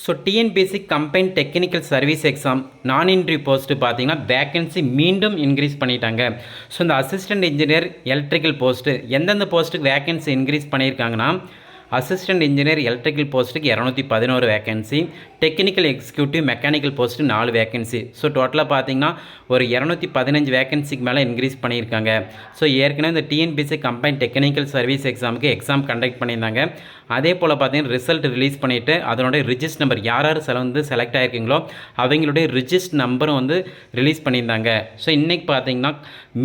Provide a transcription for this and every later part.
So TNPSC combine technical service exam நான் interview post பார்த்தீங்கன்னா vacancy மீண்டும் இன்க்ரீஸ் பண்ணிட்டாங்க. ஸோ இந்த அசிஸ்டன்ட் இன்ஜினியர் எலக்ட்ரிக்கல் போஸ்ட்டு எந்தெந்த போஸ்ட்டுக்கு வேக்கன்சி இன்க்ரீஸ் பண்ணியிருக்காங்கன்னா, அசிஸ்டன்ட் இன்ஜினியர் எலக்ட்ரிக்கல் போஸ்ட்டுக்கு 211 vacancy, technical executive mechanical post 4 vacancy. So டோட்டலாக பார்த்தீங்கன்னா ஒரு 215 வேக்கன்சிக்கு மேலே இன்க்ரீஸ் பண்ணியிருக்காங்க. ஸோ ஏற்கனவே இந்த டிஎன்பிஎஸ்சி கம்பைன் டெக்னிக்கல் சர்வீஸ் எக்ஸாமுக்கு எக்ஸாம் கண்டக்ட் பண்ணியிருந்தாங்க. அதே போல் பார்த்தீங்கன்னா ரிசல்ட் ரிலீஸ் பண்ணிவிட்டு அதனுடைய ரிஜிஸ்ட் நம்பர் யார் யார் செலக்ட் ஆகிருக்கீங்களோ அவங்களுடைய ரிஜிஸ்ட் நம்பரும் வந்து ரிலீஸ் பண்ணியிருந்தாங்க. ஸோ இன்றைக்கி பார்த்தீங்கன்னா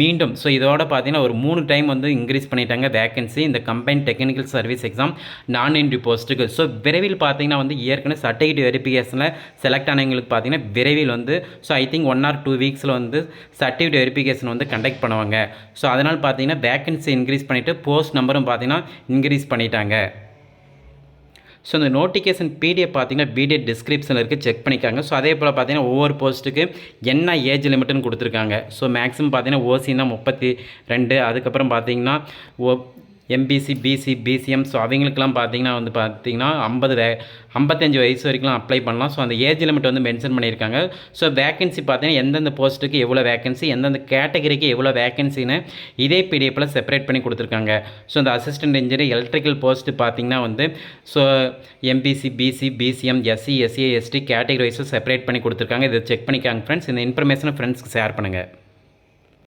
மீண்டும் இதோட பார்த்தீங்கன்னா ஒரு 3 டைம் இன்க்ரீஸ் பண்ணிட்டாங்க வேக்கன்சி இந்த கம்பைன் டெக்னிக்கல் சர்வீஸ் எக்ஸாம் நான் இன்ட்ரி போஸ்ட்டுக்கு. ஸோ விரைவில் பார்த்தீங்கன்னா ஏற்கனவே சர்டிஃபிகேட் வெரிஃபிகேஷனில் செலக்ட் ஆனவங்களுக்கு பார்த்தீங்கன்னா விரைவில் ஐ திங்க் 1 or 2 வீக்ஸில் சர்டிஃபிகேட் வெரிஃபிகேஷன் கண்டக்ட் பண்ணுவாங்க. ஸோ அதனால் பார்த்தீங்கன்னா வேக்கன்சி இன்க்ரீஸ் பண்ணிவிட்டு போஸ்ட் நம்பரும் பார்த்தீங்கன்னா இன்க்ரீஸ் பண்ணிட்டாங்க. ஸோ இந்த நோட்டிஃபிகேஷன் பிடிஎஃப் பார்த்தீங்கன்னா வீடியோ டிஸ்கிரிப்ஷனில் இருக்குது, செக் பண்ணிக்காங்க. ஸோ அதே போல் பார்த்தீங்கன்னா ஒவ்வொரு போஸ்ட்டுக்கு என்ன ஏஜ் லிமிட்டுன்னு கொடுத்துருக்காங்க. ஸோ மேக்ஸிமம் பார்த்தீங்கன்னா ஓசின்னா 32, அதுக்கப்புறம் பார்த்தீங்கன்னா எம்பிசி, பிசி, பிசிஎம், ஸோ அவங்களுக்குலாம் பார்த்தீங்கன்னா 55 வயசு வரைக்கும் அப்ளை பண்ணலாம். ஸோ அந்த ஏஜ் லிமிட் மென்ஷன் பண்ணியிருக்காங்க. ஸோ வேக்கன்சி பார்த்தீங்கன்னா எந்தெந்த போஸ்ட்டுக்கு எவ்வளோ வேக்கன்சி, எந்தெந்த கேட்டகரிக்கு எவ்வளோ வேக்கன்சின்னு இதே பிடிஎஃப்பில் செப்பரேட் பண்ணி கொடுத்துருக்காங்க. ஸோ இந்த அசிஸ்டன்ட் இன்ஜினியர் எலக்ட்ரிக்கல் போஸ்ட்டு பார்த்தீங்கன்னா so MBC, BC, BCM, SC, SC, ST category வைஸும் செப்பரேட் பண்ணி கொடுத்துருக்காங்க. இதை செக் பண்ணிக்காங்க ஃப்ரெண்ட்ஸ். இந்த இன்ஃபர்மேஷனை ஃப்ரெண்ட்ஸ்க்கு ஷேர் பண்ணுங்கள்.